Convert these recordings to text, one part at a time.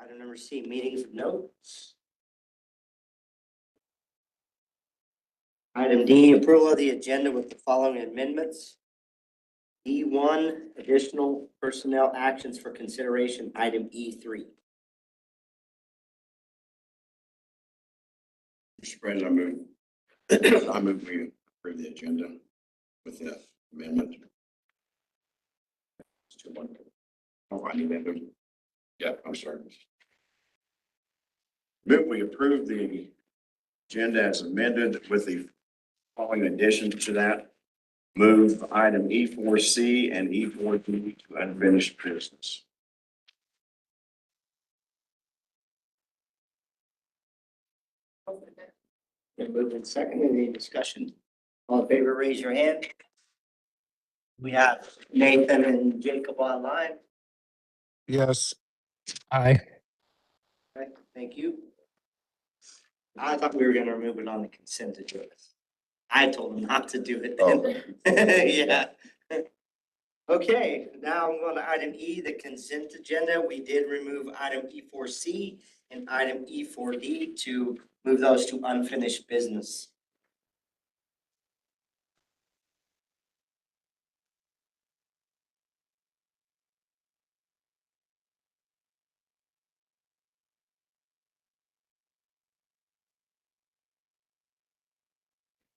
Item number C, meetings of notes. Item D, approval of the agenda with the following amendments. E1, additional personnel actions for consideration, item E3. Mr. President, I move we approve the agenda with the amendment. Oh, I need that. Yeah, I'm sorry. Move we approve the agenda as amended with the following addition to that. Move item E4C and E4D to unfinished business. Been moved and seconded. Any discussion? All in favor, raise your hand. We have Nathan and Jacob online. Yes. Aye. Okay, thank you. I thought we were gonna remove it on the consent agenda. I told him not to do it then. Yeah. Okay, now I'm going to item E, the consent agenda. We did remove item E4C and item E4D to move those to unfinished business.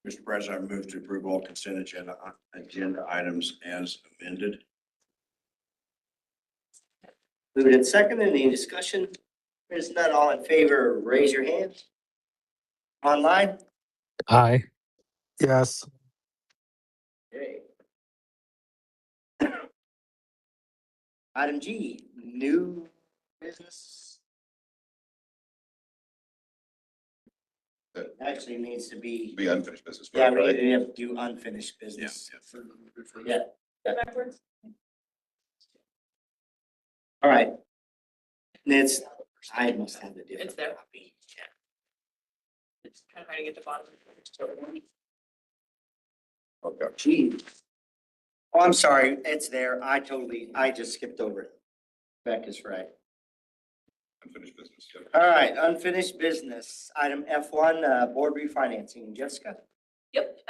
Mr. President, I move to approve all consent agenda items as amended. Moved and seconded. Any discussion? There's none. All in favor, raise your hand. Online? Aye. Yes. Okay. Item G, new business. Actually needs to be, unfinished business. yeah, right? we have to do unfinished business. Yeah. Backwards. All right. And it's, I must have the different It's there. copy. Yeah. It's trying to get the bottom. Okay. Gee. Oh, I'm sorry. It's there. I just skipped over it. Beck is right. Unfinished business. Yeah. All right, unfinished business. Item F1, board refinancing. Jessica? Yep,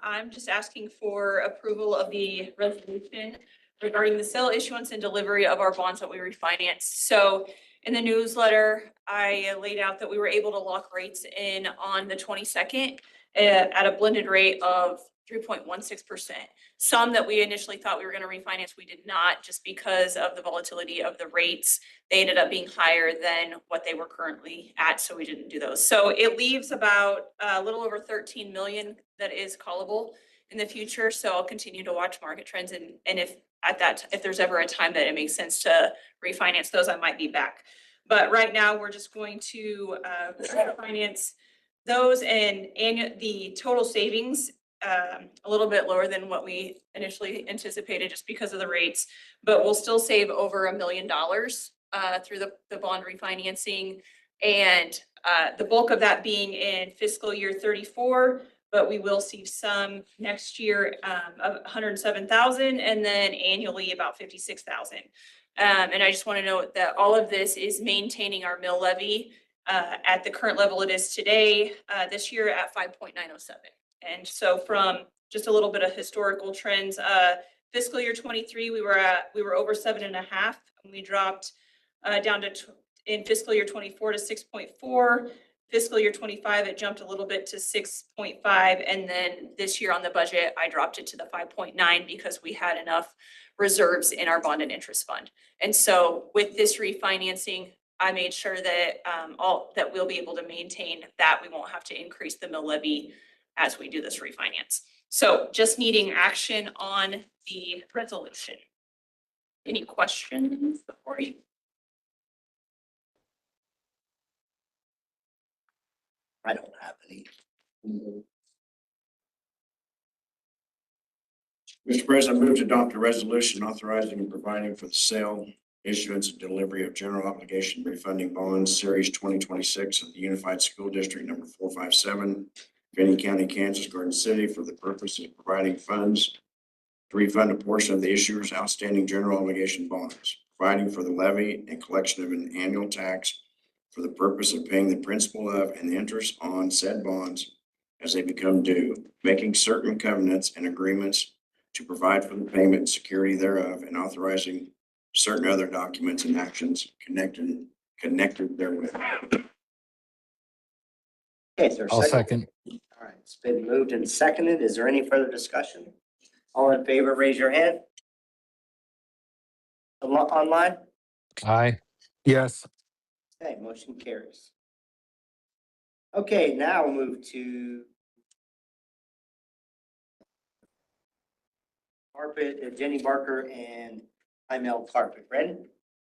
I'm just asking for approval of the resolution regarding the sale, issuance, and delivery of our bonds that we refinance. So in the newsletter, I laid out that we were able to lock rates in on the 22nd at a blended rate of 3.16%. Some that we initially thought we were going to refinance, we did not, just because of the volatility of the rates. They ended up being higher than what they were currently at, so we didn't do those. So it leaves about a little over 13 million that is callable in the future. So I'll continue to watch market trends, and if there's ever a time that it makes sense to refinance those, I might be back. But right now, we're just going to refinance those, and the total savings a little bit lower than what we initially anticipated just because of the rates, but we'll still save over $1 million through the bond refinancing, and the bulk of that being in fiscal year 34, but we will see some next year of 107,000, and then annually about 56,000. And I just want to note that all of this is maintaining our mill levy at the current level it is today, this year at 5.907. And so from just a little bit of historical trends, fiscal year 23, we were over 7.5, and we dropped down to in fiscal year 24 to 6.4. Fiscal year 25, it jumped a little bit to 6.5, and then this year on the budget, I dropped it to the 5.9 because we had enough reserves in our bond and interest fund. And so with this refinancing, I made sure that that we'll be able to maintain that. We won't have to increase the mill levy as we do this refinance. So just needing action on the resolution. Any questions before you? I don't have any. Mr. President, I move to adopt a resolution authorizing and providing for the sale, issuance, and delivery of general obligation refunding bonds, Series 2026 of the Unified School District number 457, Finney County, Kansas, Garden City, for the purpose of providing funds to refund a portion of the issuer's outstanding general obligation bonds. providing for the levy and collection of an annual tax for the purpose of paying the principal of and the interest on said bonds as they become due, making certain covenants and agreements to provide for the payment and security thereof, and authorizing certain other documents and actions connected therewith. Okay, is there a I'll second? second. All right, it's been moved and seconded. Is there any further discussion? All in favor, raise your hand. Online? Aye. Yes. Okay, motion carries. Okay, now we'll move to Carpet, Jenny Barker and Imel Carpet. Brendan?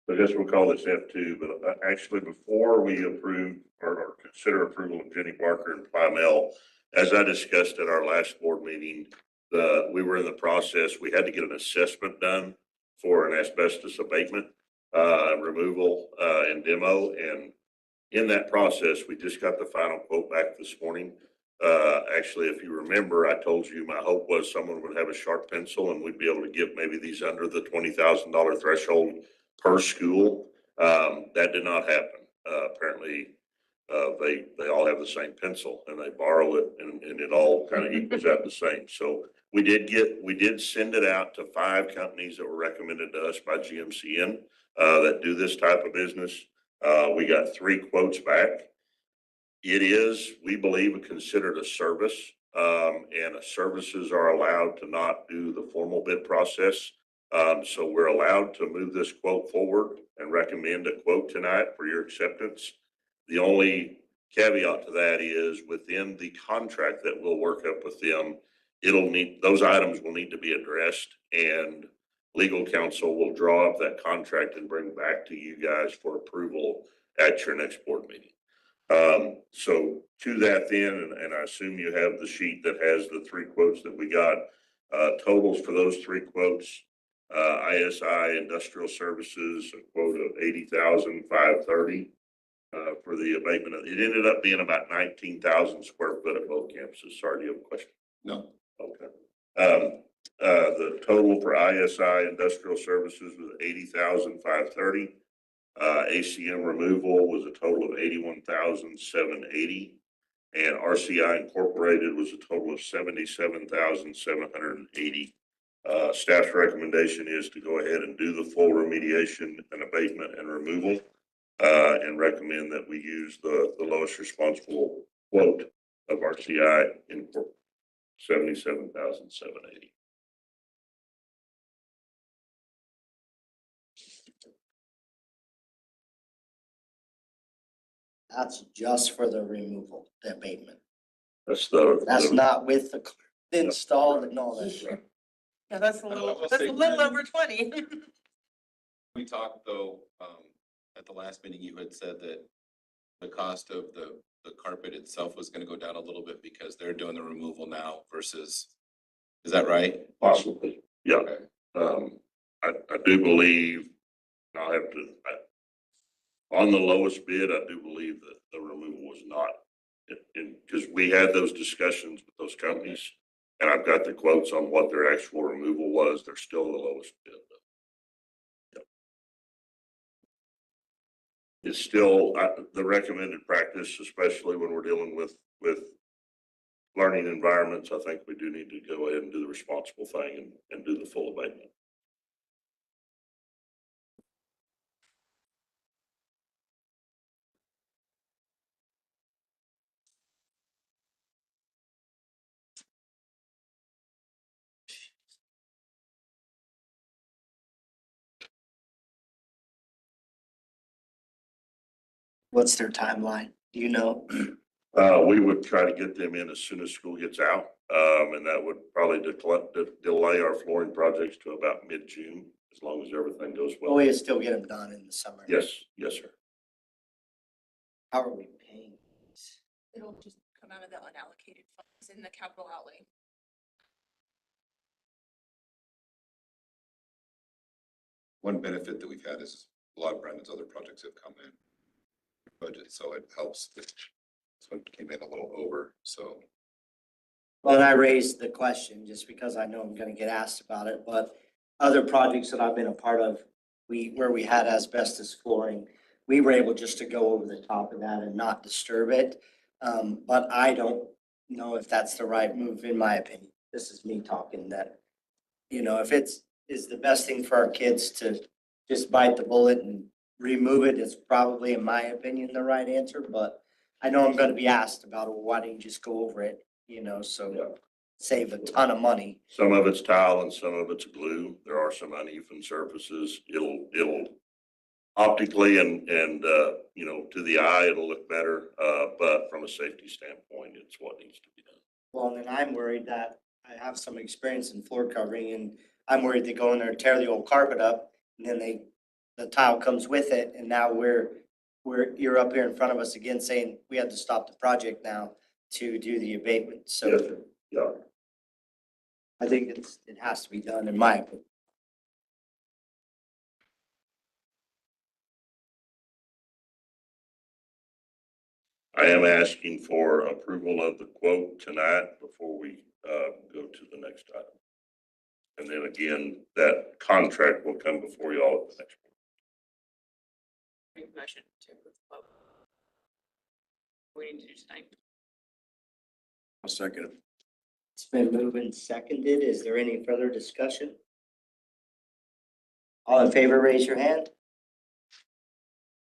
So I guess we'll call this F2, but actually before we approve or consider approval of Jenny Barker and Plymel, as I discussed at our last board meeting, we were in the process, we had to get an assessment done for an asbestos abatement, removal, and demo. And in that process, we just got the final quote back this morning. Actually, if you remember, I told you my hope was someone would have a sharp pencil and we'd be able to get maybe these under the $20,000 threshold per school. That did not happen. Apparently, they all have the same pencil and they borrow it and it all kind of equals out the same. So we did send it out to 5 companies that were recommended to us by GMCN that do this type of business. We got 3 quotes back. It is, we believe, considered a service, and services are allowed to not do the formal bid process. So we're allowed to move this quote forward and recommend a quote tonight for your acceptance. The only caveat to that is within the contract that we'll work up with them, those items will need to be addressed, and legal counsel will draw up that contract and bring back to you guys for approval at your next board meeting. So to that then, and I assume you have the sheet that has the 3 quotes that we got, totals for those 3 quotes. ISI Industrial Services, a quote of $80,530 for the abatement. It ended up being about 19,000 square foot at both campuses. Sorry, do you have a question? No. Okay. The total for ISI Industrial Services was $80,530. ACM removal was a total of $81,780, and RCI Incorporated was a total of $77,780. Staff's recommendation is to go ahead and do the full remediation and abatement and removal, and recommend that we use the lowest responsible quote of RCI in $77,780. That's just for the removal, the abatement. That's Not with the installed and all that shit. Yeah, that's a little over 20. We talked though, at the last meeting, you had said that the cost of the carpet itself was gonna go down a little bit because they're doing the removal now versus, is that right? possibly, yeah. Okay. I do believe, I'll have to, on the lowest bid, I do believe that the removal was not, because we had those discussions with those companies, and I've got the quotes on what their actual removal was. They're still the lowest bid. Yep. It's still the recommended practice, especially when we're dealing with learning environments. I think we do need to go ahead and do the responsible thing and do the full abatement. What's their timeline? Do you know? We would try to get them in as soon as school gets out. And that would probably delay our flooring projects to about mid-June, as long as everything goes well. Oh, we still get them done in the summer. Yes, yes, sir. How are we paying? It'll just come out of the unallocated funds in the capital outlay. One benefit that we've had is a lot of Brandon's other projects have come in budget, so it helps. This one came in a little over, so. Well, and I raised the question just because I know I'm gonna get asked about it, but other projects that I've been a part of where we had asbestos flooring, we were able just to go over the top of that and not disturb it. But I don't know if that's the right move, in my opinion. This is me talking that, if is the best thing for our kids to just bite the bullet and remove it, is probably, in my opinion, the right answer, but I know I'm gonna be asked about, well, why don't you just go over it, so save a ton of money. Some of it's tile and some of it's glue. There are some uneven surfaces. It'll optically and, to the eye, it'll look better. But from a safety standpoint, it's what needs to be done. Well, and then I'm worried that I have some experience in floor covering, and I'm worried they go in there and tear the old carpet up, and then the tile comes with it, and now you're up here in front of us again saying we have to stop the project now to do the abatement, Yes, so sir. Yeah. I think it has to be done, in my opinion. I am asking for approval of the quote tonight before we go to the next item. And then again, that contract will come before you all at the next one. Motion to approve the quote. We need to do tonight. I'll second it. It's been moved and seconded. Is there any further discussion? All in favor, raise your hand.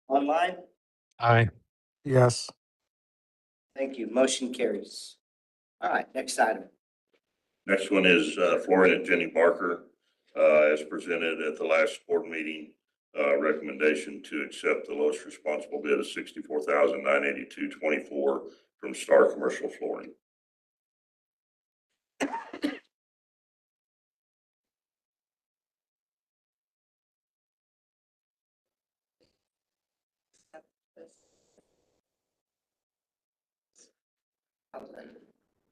Online? Aye. Yes. Thank you. Motion carries. All right, next item. Next one is flooring at Jenny Barker, as presented at the last board meeting. Recommendation to accept the lowest responsible bid of $64,982.24 from Star Commercial Flooring.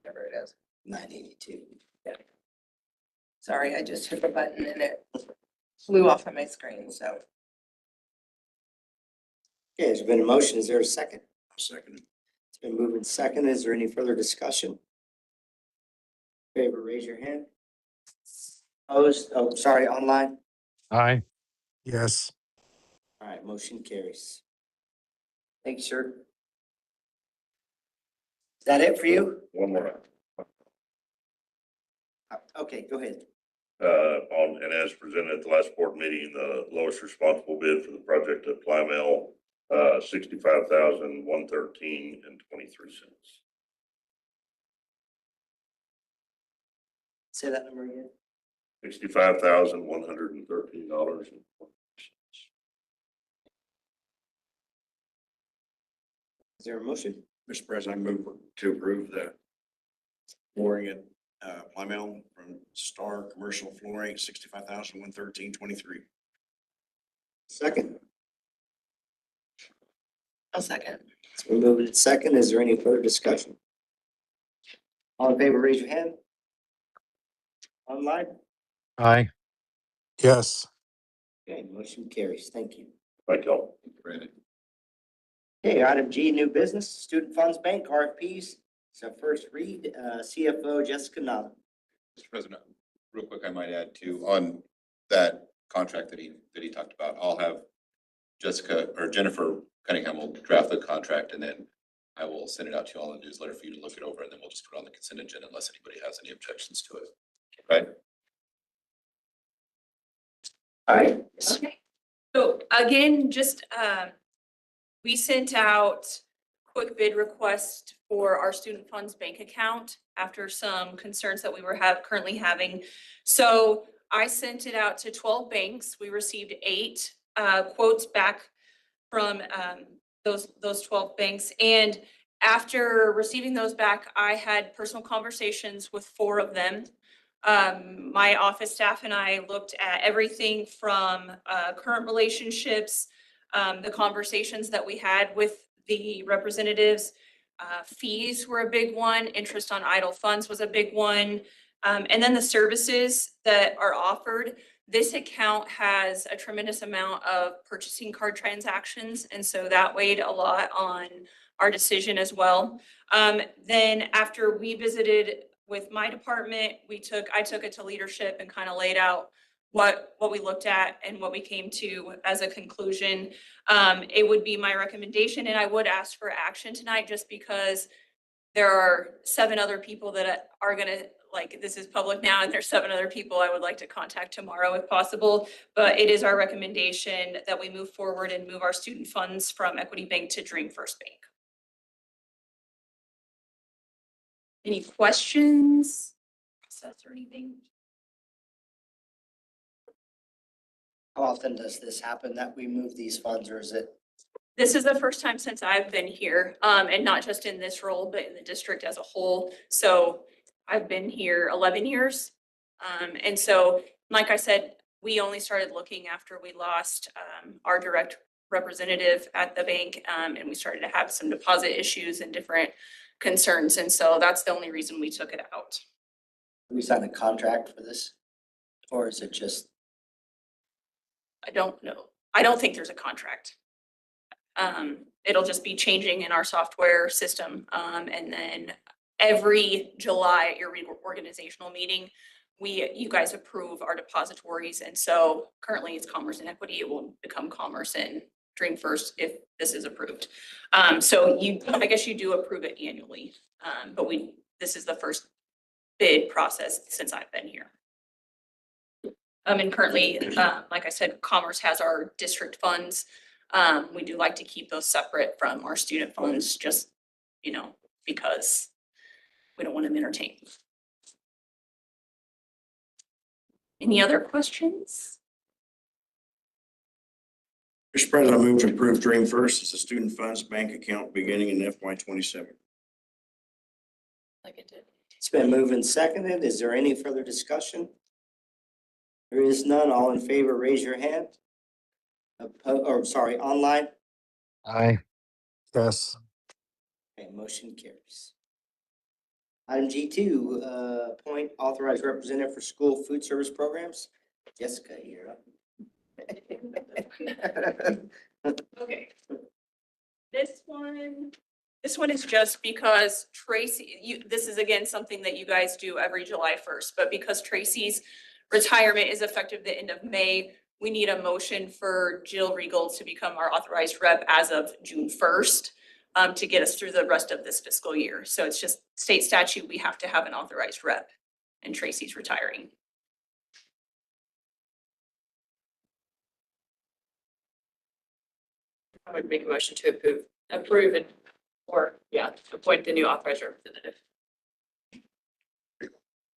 Whatever it is. 982. Sorry, I just hit the button and it flew off of my screen, so. Okay, there's been a motion. Is there a second? I'll second it. It's been moved and seconded. Is there any further discussion? Favor, raise your hand. Opposed? Oh, sorry, online? Aye. Yes. All right, motion carries. Thanks, sir. Is that it for you? One more. Okay, go ahead. And as presented at the last board meeting, the lowest responsible bid for the project at Plymel, $65,113.23. Say that number again. $65,113. Is there a motion? Mr. President, I move to approve the flooring at Plymel from Star Commercial Flooring, $65,113.23. Second. I'll second. It's been moved and second. Is there any further discussion? All in favor, raise your hand. Online? Aye. Yes. Okay, motion carries. Thank you. Thank y'all. Brandon. Okay, item G, new business, student funds bank RFPs. So first read, CFO Jessica Nunn. Mr. President, real quick, I might add too, on that contract that he talked about, I'll have Jennifer Cunningham will draft the contract and then I will send it out to you all in the newsletter for you to look it over and then we'll just put it on the consent agenda unless anybody has any objections to it. Right? All right. Okay. So again, just, we sent out quick bid request for our student funds bank account after some concerns that we were currently having. So I sent it out to 12 banks. We received 8 quotes back from those 12 banks. And after receiving those back, I had personal conversations with 4 of them. My office staff and I looked at everything from current relationships, the conversations that we had with the representatives. Fees were a big one. Interest on idle funds was a big one. And then the services that are offered. This account has a tremendous amount of purchasing card transactions. And so that weighed a lot on our decision as well. Then after we visited with my department, I took it to leadership and kind of laid out what we looked at and what we came to as a conclusion. It would be my recommendation, and I would ask for action tonight just because there are 7 other people that are gonna, like, this is public now, and there's 7 other people I would like to contact tomorrow if possible. But it is our recommendation that we move forward and move our student funds from Equity Bank to Dream First Bank. Any questions? Process or anything? How often does this happen that we move these funds, or is it? This is the first time since I've been here, and not just in this role, but in the district as a whole. So I've been here 11 years. And so, like I said, we only started looking after we lost, our direct representative at the bank. And we started to have some deposit issues and different concerns. And so that's the only reason we took it out. We signed a contract for this? Or is it just, I don't know. I don't think there's a contract. It'll just be changing in our software system. And then every July at your organizational meeting, you guys approve our depositories. And so currently it's Commerce and Equity. It will become Commerce and Dream First if this is approved. So I guess you do approve it annually. But this is the first bid process since I've been here. And currently, like I said, Commerce has our district funds. We do like to keep those separate from our student funds, just, because we don't want them entertained. Any other questions? Mr. President, I move to approve Dream First as a student funds bank account beginning in FY 27. Like it did. it's been moved and seconded. Is there any further discussion? There is none. All in favor, raise your hand. Online. Aye. Yes. Okay, motion carries. Item G2, appoint authorized representative for school food service programs. Jessica, you're up. Okay. This one is just because Tracy, this is again something that you guys do every July 1st, but because Tracy's retirement is effective the end of May, we need a motion for Jill Regal to become our authorized rep as of June 1st. To get us through the rest of this fiscal year. So it's just state statute, we have to have an authorized rep, and Tracy's retiring. I would make a motion to approve and, appoint the new authorized representative.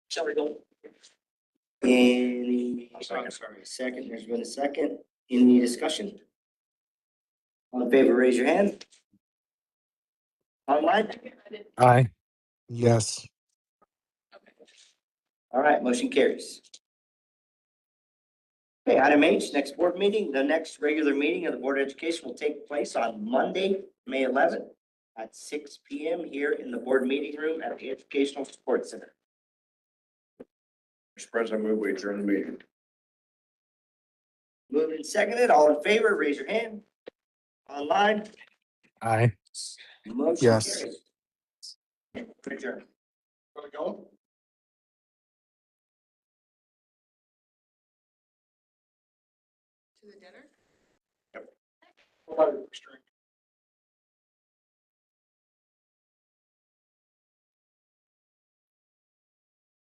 Shall we go? Second, there's been a second. Any discussion? All in favor, raise your hand. Online? Aye. Yes. All right, motion carries. Okay, item H, next board meeting. The next regular meeting of the Board of Education will take place on Monday, May 11th at 6 p.m. here in the board meeting room at the Educational Support Center. Mr. President, I move we adjourn the meeting. Moved and seconded. All in favor, raise your hand. Online? Aye. Motion Yes. carries. Adjourn. Want to go? To the dinner? Yep.